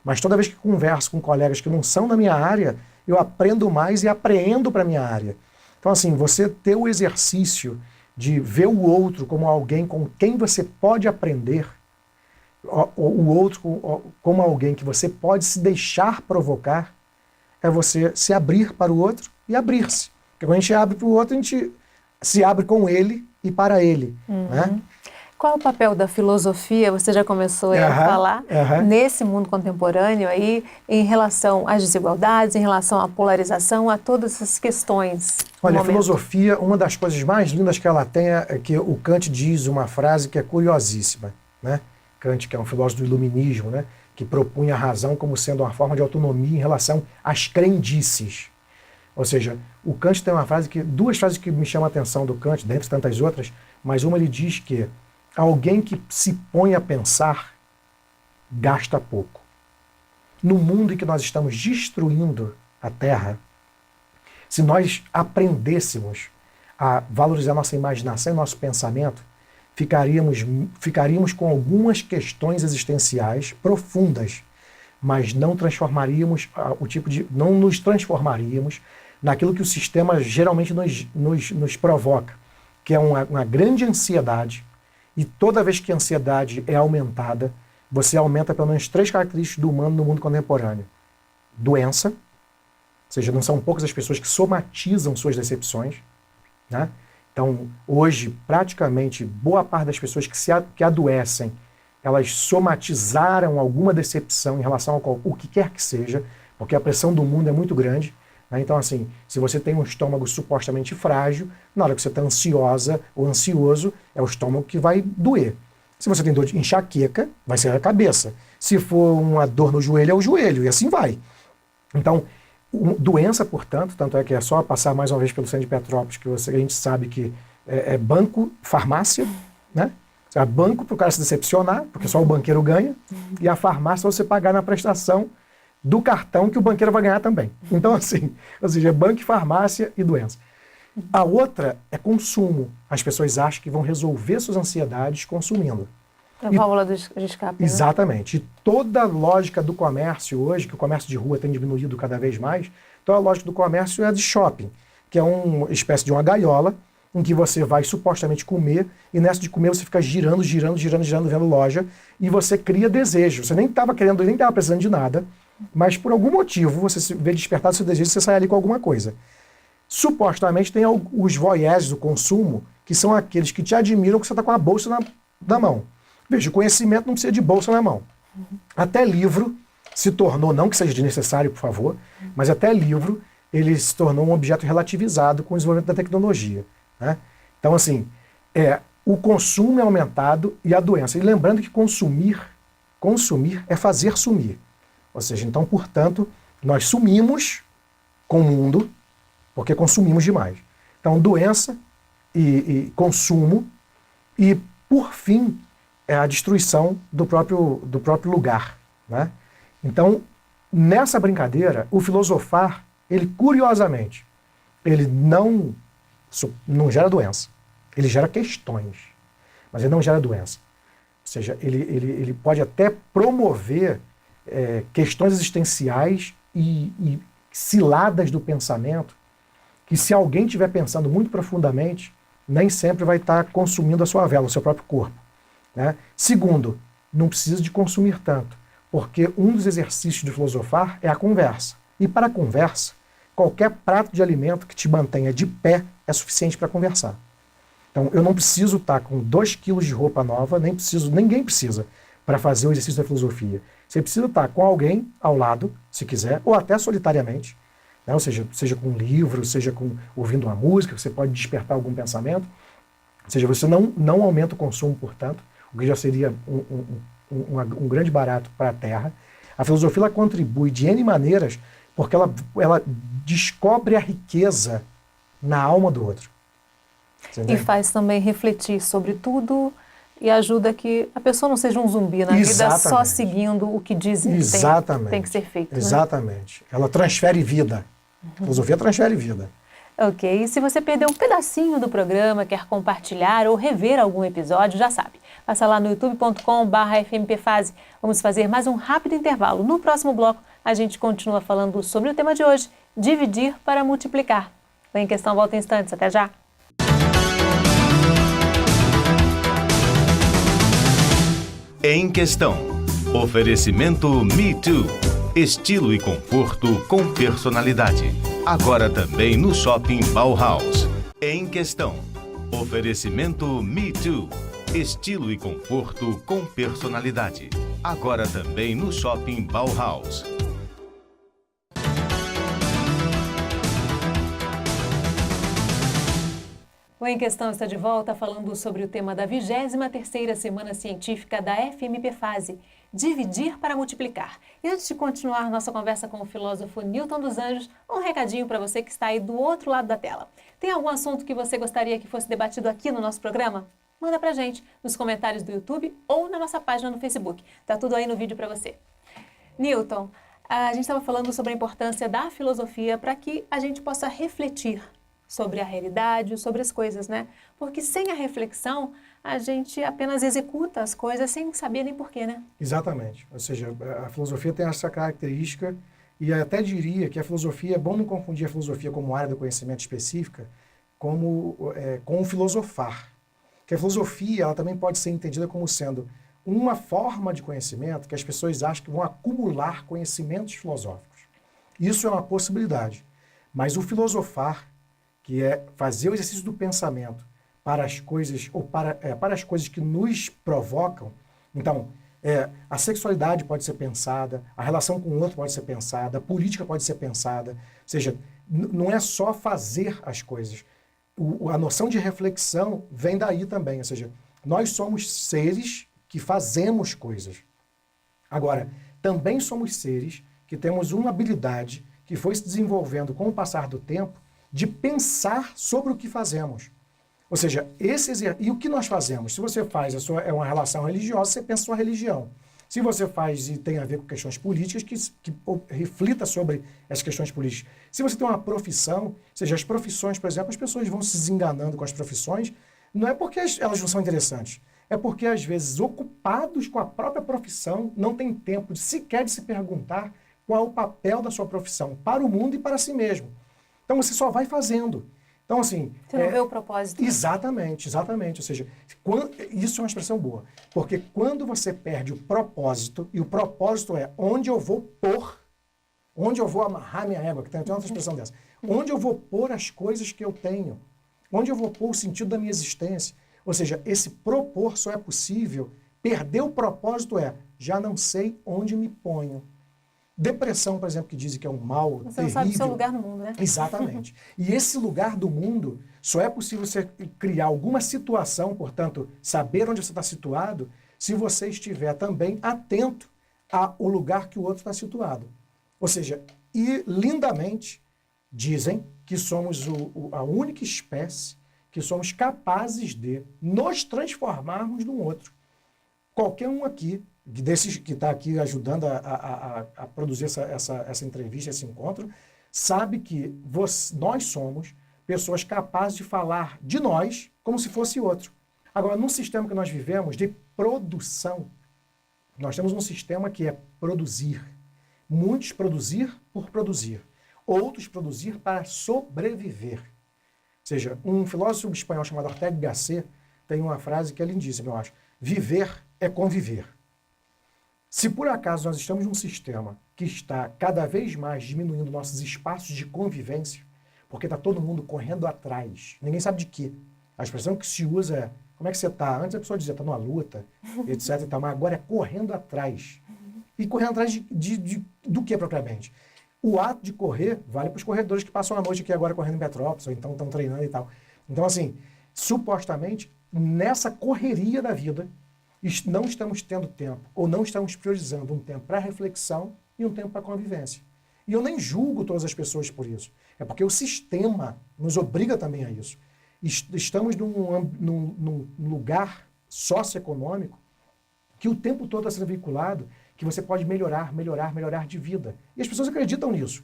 mas toda vez que converso com colegas que não são da minha área, eu aprendo mais e apreendo para a minha área. Então, assim, você ter o exercício de ver o outro como alguém com quem você pode aprender, o outro como alguém que você pode se deixar provocar, é você se abrir para o outro e abrir-se. Porque quando a gente abre para o outro, a gente se abre com ele e para ele. Né? Qual o papel da filosofia, você já começou a falar, nesse mundo contemporâneo aí, em relação às desigualdades, em relação à polarização, a todas essas questões? Olha, a filosofia, uma das coisas mais lindas que ela tem é que o Kant diz uma frase que é curiosíssima. Né? Kant, que é um filósofo do iluminismo, né? Que propunha a razão como sendo uma forma de autonomia em relação às crendices. Ou seja, o Kant tem duas frases que me chamam a atenção do Kant, dentre tantas outras, mas uma ele diz que alguém que se põe a pensar gasta pouco. No mundo em que nós estamos destruindo a Terra, se nós aprendêssemos a valorizar nossa imaginação e nosso pensamento, ficaríamos com algumas questões existenciais profundas, mas não transformaríamos não nos transformaríamos naquilo que o sistema geralmente nos provoca, que é uma grande ansiedade, e toda vez que a ansiedade é aumentada, você aumenta pelo menos 3 características do humano no mundo contemporâneo. Doença, ou seja, não são poucas as pessoas que somatizam suas decepções, né? Então, hoje, praticamente, boa parte das pessoas que adoecem, elas somatizaram alguma decepção em relação ao que quer que seja, porque a pressão do mundo é muito grande, né? Então, assim, se você tem um estômago supostamente frágil, na hora que você está ansiosa ou ansioso, é o estômago que vai doer. Se você tem dor de enxaqueca, vai ser a cabeça. Se for uma dor no joelho, é o joelho, e assim vai. Então, doença, portanto, tanto é que é só passar mais uma vez pelo centro de Petrópolis, que a gente sabe que é banco, farmácia, né? É banco para o cara se decepcionar, porque só o banqueiro ganha, e a farmácia você pagar na prestação do cartão que o banqueiro vai ganhar também. Então, assim, ou seja, é banco, farmácia e doença. A outra é consumo. As pessoas acham que vão resolver suas ansiedades consumindo. A válvula de escape. Exatamente. E toda a lógica do comércio hoje, que o comércio de rua tem diminuído cada vez mais, toda a lógica do comércio é a de shopping, que é uma espécie de uma gaiola em que você vai supostamente comer, e nessa de comer você fica girando, vendo loja, e você cria desejo. Você nem estava querendo, nem estava precisando de nada, mas por algum motivo você se vê despertado seu desejo e você sai ali com alguma coisa. Supostamente tem os voyeurs do consumo, que são aqueles que te admiram que você está com a bolsa na mão. Veja, o conhecimento não precisa de bolsa na mão. Até livro se tornou, não que seja desnecessário, por favor, mas até livro ele se tornou um objeto relativizado com o desenvolvimento da tecnologia, né? Então, assim, o consumo é aumentado e a doença. E lembrando que consumir é fazer sumir. Ou seja, então, portanto, nós sumimos com o mundo porque consumimos demais. Então, doença e consumo e, por fim, é a destruição do próprio lugar, né? Então, nessa brincadeira, o filosofar, ele, curiosamente, ele não gera doença. Ele gera questões, mas ele não gera doença. Ou seja, ele pode até promover questões existenciais e ciladas do pensamento, que se alguém estiver pensando muito profundamente, nem sempre vai estar consumindo a sua vela, o seu próprio corpo, né? Segundo, não precisa de consumir tanto, porque um dos exercícios de filosofar é a conversa. E para a conversa, qualquer prato de alimento que te mantenha de pé é suficiente para conversar. Então, eu não preciso estar com 2 quilos de roupa nova, ninguém precisa, para fazer o exercício da filosofia. Você precisa estar com alguém ao lado, se quiser, ou até solitariamente, né? Ou seja com um livro, seja ouvindo uma música, você pode despertar algum pensamento. Ou seja, você não aumenta o consumo, portanto, o que já seria um grande barato para a Terra. A filosofia ela contribui de N maneiras, porque ela descobre a riqueza na alma do outro. E faz também refletir sobre tudo e ajuda que a pessoa não seja um zumbi na vida só seguindo o que dizem que tem que ser feito. Exatamente. Né? Ela transfere vida. A filosofia transfere vida. Ok, e se você perdeu um pedacinho do programa, quer compartilhar ou rever algum episódio, já sabe. Passa lá no youtube.com/fmpfase. Vamos fazer mais um rápido intervalo. No próximo bloco, a gente continua falando sobre o tema de hoje, dividir para multiplicar. O Em Questão volta em instantes. Até já! Em Questão. Oferecimento Me Too. Estilo e conforto com personalidade. Agora também no Shopping Bauhaus. Em Questão. Oferecimento Me Too. Estilo e conforto com personalidade. Agora também no Shopping Bauhaus. O Em Questão está de volta falando sobre o tema da 23ª Semana Científica da FMPfase, dividir para multiplicar. E antes de continuar nossa conversa com o filósofo Newton dos Anjos, um recadinho para você que está aí do outro lado da tela. Tem algum assunto que você gostaria que fosse debatido aqui no nosso programa? Manda pra gente nos comentários do YouTube ou na nossa página no Facebook. Tá tudo aí no vídeo para você. Newton, a gente estava falando sobre a importância da filosofia para que a gente possa refletir sobre a realidade, sobre as coisas, né? Porque sem a reflexão, a gente apenas executa as coisas sem saber nem porquê, né? Exatamente. Ou seja, a filosofia tem essa característica, e eu até diria que a filosofia, é bom não confundir a filosofia como área do conhecimento específica com o filosofar. Que a filosofia ela também pode ser entendida como sendo uma forma de conhecimento que as pessoas acham que vão acumular conhecimentos filosóficos. Isso é uma possibilidade. Mas o filosofar, que é fazer o exercício do pensamento para as coisas, ou para as coisas que nos provocam. Então, a sexualidade pode ser pensada, a relação com o outro pode ser pensada, a política pode ser pensada. Ou seja, não é só fazer as coisas. A noção de reflexão vem daí também. Ou seja, nós somos seres que fazemos coisas. Agora, também somos seres que temos uma habilidade que foi se desenvolvendo com o passar do tempo de pensar sobre o que fazemos. Ou seja, e o que nós fazemos? Se você faz é uma relação religiosa, você pensa a sua religião. Se você faz e tem a ver com questões políticas, que reflita sobre essas questões políticas. Se você tem uma profissão, ou seja, as profissões, por exemplo, as pessoas vão se desenganando com as profissões, não é porque elas não são interessantes, é porque, às vezes, ocupados com a própria profissão, não tem tempo sequer de se perguntar qual é o papel da sua profissão para o mundo e para si mesmo. Então, você só vai fazendo. Então, assim... Você não vê o propósito. Exatamente. Ou seja, isso é uma expressão boa. Porque quando você perde o propósito, e o propósito é onde eu vou pôr, onde eu vou amarrar minha égua, que tem outra expressão dessa, onde eu vou pôr as coisas que eu tenho, onde eu vou pôr o sentido da minha existência. Ou seja, esse propor só é possível, perder o propósito já não sei onde me ponho. Depressão, por exemplo, que dizem que é um mal terrível. Você não sabe o seu lugar no mundo, né? Exatamente. E esse lugar do mundo, só é possível você criar alguma situação, portanto, saber onde você está situado, se você estiver também atento ao lugar que o outro está situado. Ou seja, e lindamente dizem que somos a única espécie que somos capazes de nos transformarmos num outro. Qualquer um aqui, desses que está aqui ajudando a produzir essa entrevista, esse encontro, sabe que nós somos pessoas capazes de falar de nós como se fosse outro. Agora, num sistema que nós vivemos de produção, nós temos um sistema que é produzir. Muitos produzir por produzir. Outros produzir para sobreviver. Ou seja, um filósofo espanhol chamado Ortega y Gasset tem uma frase que é lindíssima, eu acho. Viver é conviver. Se por acaso nós estamos num sistema que está cada vez mais diminuindo nossos espaços de convivência, porque está todo mundo correndo atrás, ninguém sabe de quê. A expressão que se usa é, como é que você está? Antes a pessoa dizia, está numa luta, etc. e tal, mas agora é correndo atrás. E correndo atrás do que propriamente? O ato de correr vale para os corredores que passam a noite aqui agora correndo em Petrópolis, ou então estão treinando e tal. Então, assim, supostamente, nessa correria da vida, não estamos tendo tempo, ou não estamos priorizando um tempo para reflexão e um tempo para convivência. E eu nem julgo todas as pessoas por isso. É porque o sistema nos obriga também a isso. Estamos num lugar socioeconômico que o tempo todo está sendo vinculado que você pode melhorar de vida. E as pessoas acreditam nisso.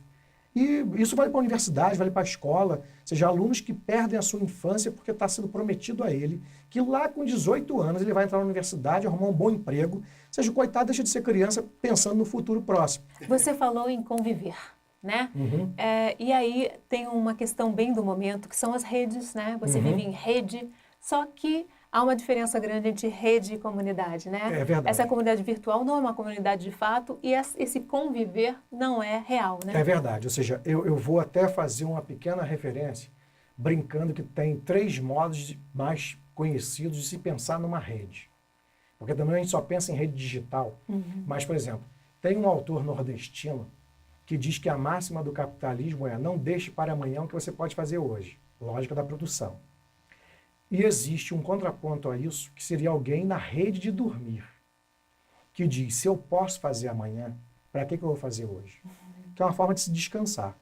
E isso vale para a universidade, vale para a escola, ou seja, alunos que perdem a sua infância porque está sendo prometido a ele que lá com 18 anos ele vai entrar na universidade, arrumar um bom emprego, ou seja, o coitado deixa de ser criança pensando no futuro próximo. Você falou em conviver, né? Uhum. E aí tem uma questão bem do momento, que são as redes, né? Você vive em rede, só que há uma diferença grande entre rede e comunidade, né? É verdade. Essa comunidade virtual não é uma comunidade de fato e esse conviver não é real, né? É verdade. Ou seja, eu vou até fazer uma pequena referência, brincando que tem 3 modos mais conhecidos de se pensar numa rede. Porque também a gente só pensa em rede digital. Mas, por exemplo, tem um autor nordestino que diz que a máxima do capitalismo é não deixe para amanhã o que você pode fazer hoje. Lógica da produção. E existe um contraponto a isso, que seria alguém na rede de dormir, que diz, se eu posso fazer amanhã, para que eu vou fazer hoje? Que é uma forma de se descansar.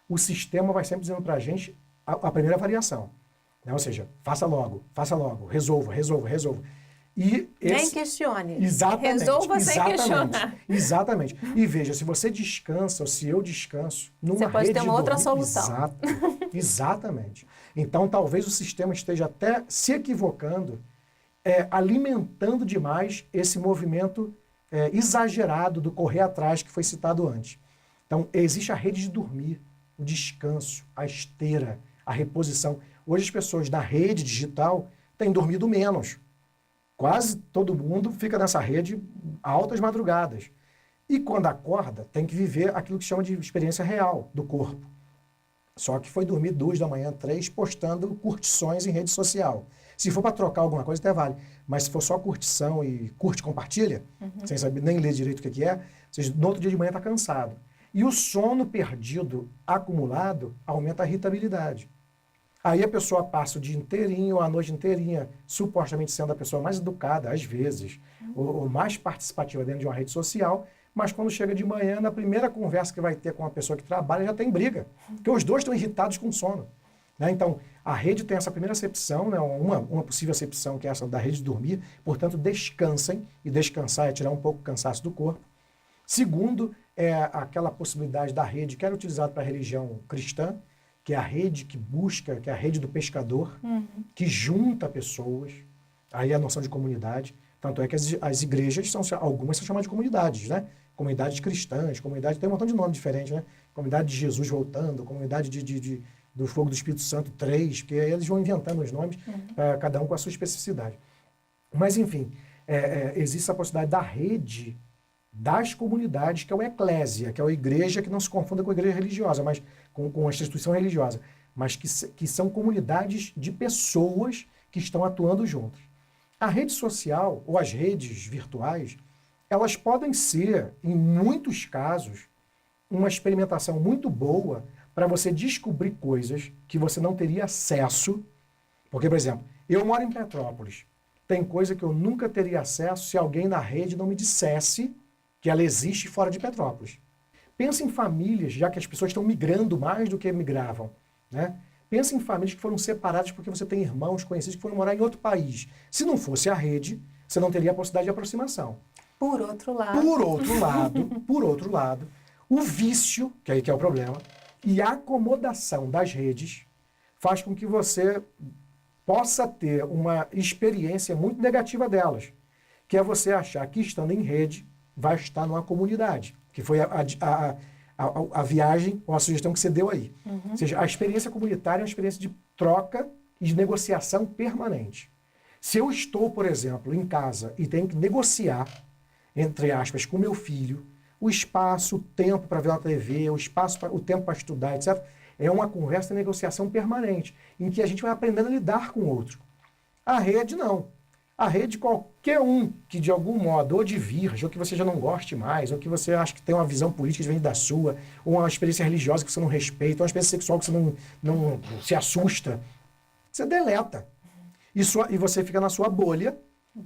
O sistema vai sempre dizendo para a gente a primeira variação. Né? Ou seja, faça logo, resolva. E Nem questione. Exatamente. Resolva sem questionar. Exatamente. E veja, se você descansa ou se eu descanso numa você pode rede ter uma de outra dormir, solução. Exatamente. Então, talvez o sistema esteja até se equivocando, alimentando demais esse movimento exagerado do correr atrás que foi citado antes. Então, existe a rede de dormir, o descanso, a esteira, a reposição. Hoje as pessoas da rede digital têm dormido menos. Quase todo mundo fica nessa rede altas madrugadas. E quando acorda, tem que viver aquilo que chama de experiência real do corpo. Só que foi dormir 2 da manhã, 3, postando curtições em rede social. Se for para trocar alguma coisa, até vale. Mas se for só curtição e curte, compartilha, sem saber nem ler direito o que é, ou seja, no outro dia de manhã está cansado. E o sono perdido, acumulado, aumenta a irritabilidade. Aí a pessoa passa o dia inteirinho, a noite inteirinha, supostamente sendo a pessoa mais educada, às vezes, ou mais participativa dentro de uma rede social, mas quando chega de manhã, na primeira conversa que vai ter com uma pessoa que trabalha, já tem briga. Porque os dois estão irritados com o sono. Né? Então, a rede tem essa primeira acepção, né? uma possível acepção, que é essa da rede de dormir. Portanto, descansem, e descansar é tirar um pouco o cansaço do corpo. Segundo, é aquela possibilidade da rede que era utilizada para a religião cristã, que é a rede que busca, que é a rede do pescador, que junta pessoas, aí a noção de comunidade. Tanto é que as igrejas, algumas são chamadas de comunidades, né? Comunidades cristãs, comunidade, tem um montão de nome diferente, né? Comunidade de Jesus voltando, comunidade do Fogo do Espírito Santo 3, porque aí eles vão inventando os nomes, cada um com a sua especificidade. Mas, enfim, existe a possibilidade da rede das comunidades, que é o eclésia, que é a igreja, que não se confunda com a igreja religiosa, mas com a instituição religiosa, mas que são comunidades de pessoas que estão atuando juntas. A rede social, ou as redes virtuais, elas podem ser, em muitos casos, uma experimentação muito boa para você descobrir coisas que você não teria acesso. Porque, por exemplo, eu moro em Petrópolis. Tem coisa que eu nunca teria acesso se alguém na rede não me dissesse que ela existe fora de Petrópolis. Pensa em famílias, já que as pessoas estão migrando mais do que migravam, né? Pensa em famílias que foram separadas porque você tem irmãos conhecidos que foram morar em outro país. Se não fosse a rede, você não teria a possibilidade de aproximação. Por outro lado, o vício, que aí que é o problema, e a acomodação das redes faz com que você possa ter uma experiência muito negativa delas, que é você achar que estando em rede vai estar numa comunidade, que foi a viagem ou a sugestão que você deu aí. Ou seja, a experiência comunitária é uma experiência de troca e de negociação permanente. Se eu estou, por exemplo, em casa e tenho que negociar, entre aspas, com meu filho, o espaço, o tempo para ver uma TV, o tempo para estudar, etc., é uma conversa de negociação permanente, em que a gente vai aprendendo a lidar com o outro. A rede, não. A rede, qualquer um que de algum modo ou divirja, ou que você já não goste mais, ou que você acha que tem uma visão política diferente da sua, ou uma experiência religiosa que você não respeita, ou uma experiência sexual que você não se assusta, você deleta. E você fica na sua bolha,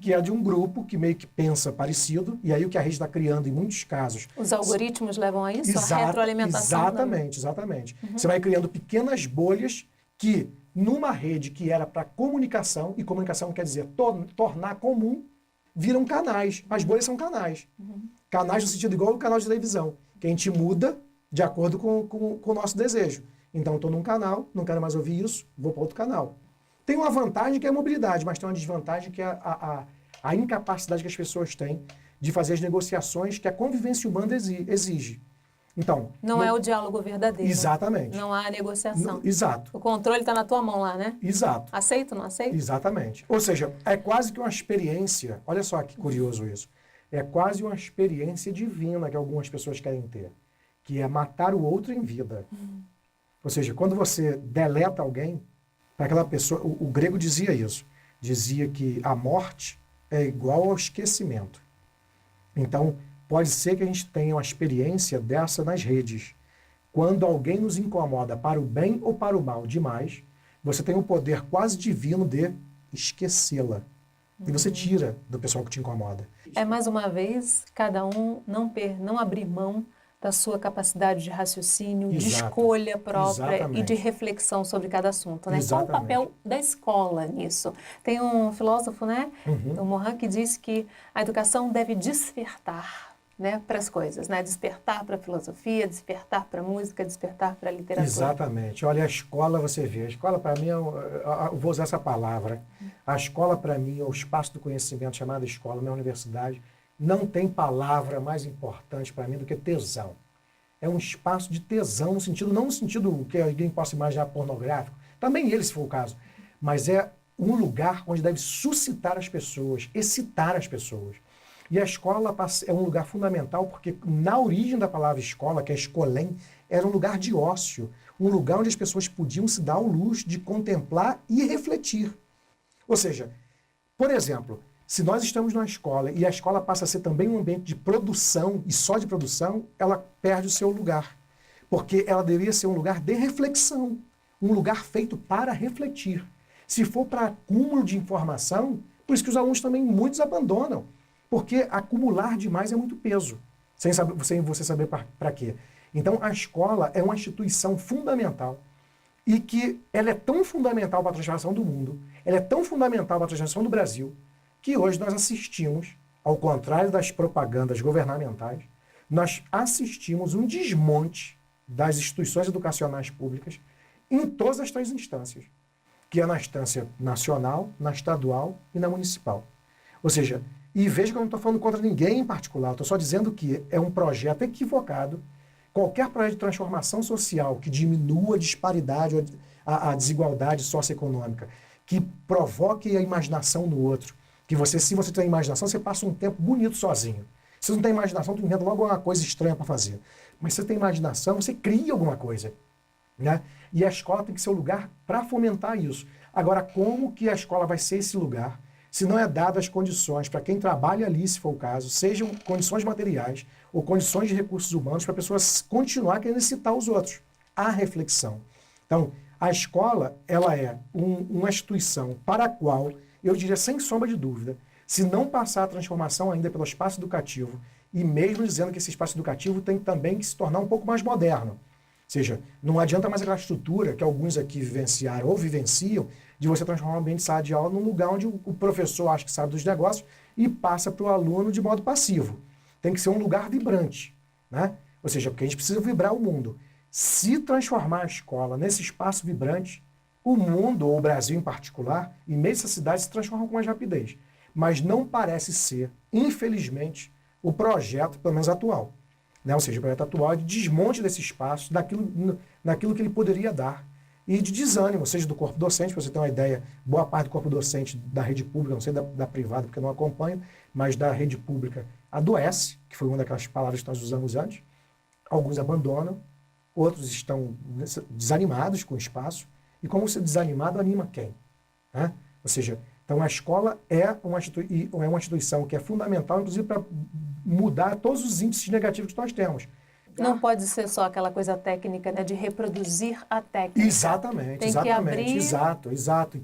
que é de um grupo que meio que pensa parecido, e aí o que a rede está criando em muitos casos... Os algoritmos levam a isso? A retroalimentação? Exatamente. Você vai criando pequenas bolhas que... numa rede que era para comunicação, e comunicação quer dizer tornar comum, viram canais. As bolhas são canais. Canais no sentido igual ao canal de televisão, que a gente muda de acordo com o nosso desejo. Então, estou num canal, não quero mais ouvir isso, vou para outro canal. Tem uma vantagem que é a mobilidade, mas tem uma desvantagem que é a incapacidade que as pessoas têm de fazer as negociações que a convivência humana exige. Então, não é o diálogo verdadeiro. Exatamente. Não há negociação. Exato. O controle está na tua mão lá, né? Exato. Aceito, não aceito? Exatamente. Ou seja, é quase que uma experiência, olha só que curioso isso, é quase uma experiência divina que algumas pessoas querem ter, que é matar o outro em vida. Ou seja, quando você deleta alguém, para aquela pessoa, o grego dizia isso, dizia que a morte é igual ao esquecimento. Então, pode ser que a gente tenha uma experiência dessa nas redes. Quando alguém nos incomoda para o bem ou para o mal demais, você tem um poder quase divino de esquecê-la. E você tira do pessoal que te incomoda. É mais uma vez, cada um não abrir mão da sua capacidade de raciocínio, de Exato. escolha própria Exatamente. e de reflexão sobre cada assunto, né? Qual o Exatamente. papel da escola nisso? Tem um filósofo, né, Uhum. o Morin, que diz que a educação deve despertar, né, para as coisas, né? Despertar para a filosofia, despertar para a música, despertar para a literatura. Exatamente. Olha, a escola, você vê, a escola para mim, eu vou usar essa palavra, a escola para mim, é o espaço do conhecimento chamado escola, na universidade, não tem palavra mais importante para mim do que tesão. É um espaço de tesão, no sentido, não no sentido que alguém possa imaginar pornográfico, também ele, se for o caso, mas é um lugar onde deve suscitar as pessoas, excitar as pessoas. E a escola é um lugar fundamental porque na origem da palavra escola, que é escolém, era um lugar de ócio, um lugar onde as pessoas podiam se dar ao luxo de contemplar e refletir. Ou seja, por exemplo, se nós estamos numa escola e a escola passa a ser também um ambiente de produção e só de produção, ela perde o seu lugar. Porque ela deveria ser um lugar de reflexão, um lugar feito para refletir. Se for para acúmulo de informação, por isso que os alunos também muitos abandonam. Porque acumular demais é muito peso, sem você saber para quê. Então, a escola é uma instituição fundamental e que ela é tão fundamental para a transformação do mundo, ela é tão fundamental para a transformação do Brasil, que hoje nós assistimos, ao contrário das propagandas governamentais, nós assistimos um desmonte das instituições educacionais públicas em todas as três instâncias, que é na instância nacional, na estadual e na municipal. Ou seja, e veja que eu não estou falando contra ninguém em particular, estou só dizendo que é um projeto equivocado. Qualquer projeto de transformação social que diminua a disparidade, a desigualdade socioeconômica, que provoque a imaginação no outro, que se você tem imaginação, você passa um tempo bonito sozinho. Se você não tem imaginação, tu inventa logo alguma coisa estranha para fazer. Mas se você tem imaginação, você cria alguma coisa. Né? E a escola tem que ser o lugar para fomentar isso. Agora, como que a escola vai ser esse lugar se não é dado as condições para quem trabalha ali, se for o caso, sejam condições materiais ou condições de recursos humanos para a pessoa continuar querendo excitar os outros? A reflexão. Então, a escola, ela é uma instituição para a qual, eu diria sem sombra de dúvida, se não passar a transformação ainda pelo espaço educativo, e mesmo dizendo que esse espaço educativo tem também que se tornar um pouco mais moderno. Ou seja, não adianta mais aquela estrutura que alguns aqui vivenciaram ou vivenciam, de você transformar um ambiente de sala de aula num lugar onde o professor acha que sabe dos negócios e passa para o aluno de modo passivo. Tem que ser um lugar vibrante, né? Ou seja, porque a gente precisa vibrar o mundo. Se transformar a escola nesse espaço vibrante, o mundo, ou o Brasil em particular, e mesmo essa cidade se transforma com mais rapidez. Mas não parece ser, infelizmente, o projeto, pelo menos atual. Né? Ou seja, o projeto atual é de desmonte desse espaço, naquilo que ele poderia dar. E de desânimo, seja do corpo docente, para você ter uma ideia, boa parte do corpo docente da rede pública, não sei da privada, porque eu não acompanho, mas da rede pública adoece, que foi uma daquelas palavras que nós usamos antes. Alguns abandonam, outros estão desanimados com o espaço. E como ser desanimado anima quem? Né? Ou seja, então a escola é uma instituição que é fundamental, inclusive, para mudar todos os índices negativos que nós temos. Não pode ser só aquela coisa técnica, né, de reproduzir a técnica. Exatamente, tem exatamente. Que abrir, exato.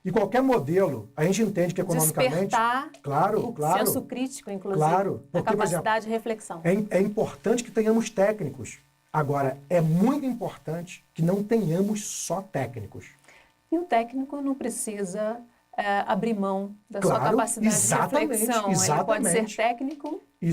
E qualquer modelo, a gente entende que economicamente... Despertar claro, senso crítico, inclusive. Claro, porque, a capacidade por exemplo, de reflexão. É importante que tenhamos técnicos. Agora, é muito importante que não tenhamos só técnicos. E o técnico não precisa abrir mão da sua capacidade de reflexão. Ele pode ser técnico e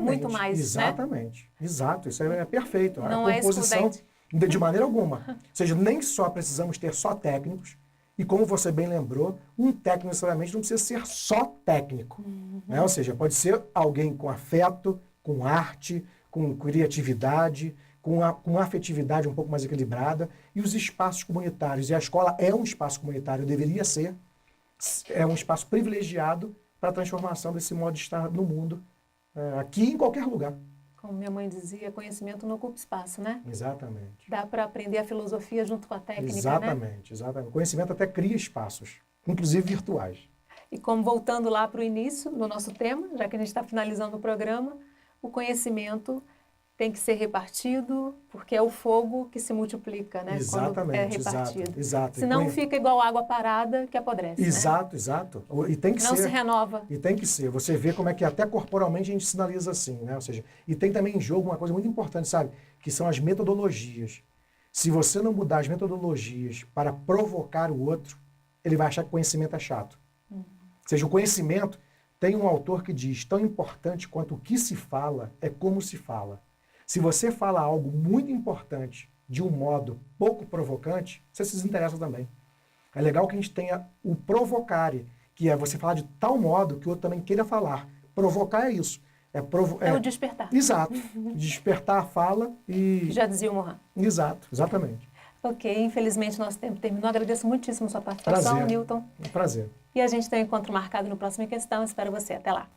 muito mais. Exatamente. Né? Exato, isso é perfeito. Não a composição, é de maneira alguma. Ou seja, nem só precisamos ter só técnicos, e como você bem lembrou, um técnico necessariamente não precisa ser só técnico. Né? Ou seja, pode ser alguém com afeto, com arte, com criatividade, com afetividade um pouco mais equilibrada, e os espaços comunitários. E a escola é um espaço comunitário, deveria ser, é um espaço privilegiado para a transformação desse modo de estar no mundo, aqui e em qualquer lugar. Como minha mãe dizia, conhecimento não ocupa espaço, né? Exatamente. Dá para aprender a filosofia junto com a técnica, exatamente, né? Exatamente. O conhecimento até cria espaços, inclusive virtuais. E como voltando lá para o início do nosso tema, já que a gente está finalizando o programa, o conhecimento tem que ser repartido, porque é o fogo que se multiplica, né? Exatamente, quando é repartido. exato. Senão fica igual água parada que apodrece, exato, né? exato. E tem que Não ser. se renova. E tem que ser. Você vê como é que até corporalmente a gente sinaliza assim, né? Ou seja, e tem também em jogo uma coisa muito importante, sabe? Que são as metodologias. Se você não mudar as metodologias para provocar o outro, ele vai achar que conhecimento é chato. Ou seja, o conhecimento, tem um autor que diz, tão importante quanto o que se fala é como se fala. Se você fala algo muito importante de um modo pouco provocante, você se desinteressa também. É legal que a gente tenha o provocare, que é você falar de tal modo que o outro também queira falar. Provocar é isso. É o despertar. Exato. Despertar a fala e... Já dizia o Mohan. Exato, exatamente. Ok, infelizmente nosso tempo terminou. Agradeço muitíssimo sua participação, Prazer. Newton. Um prazer. E a gente tem um encontro marcado no próximo Em Questão. Espero você. Até lá.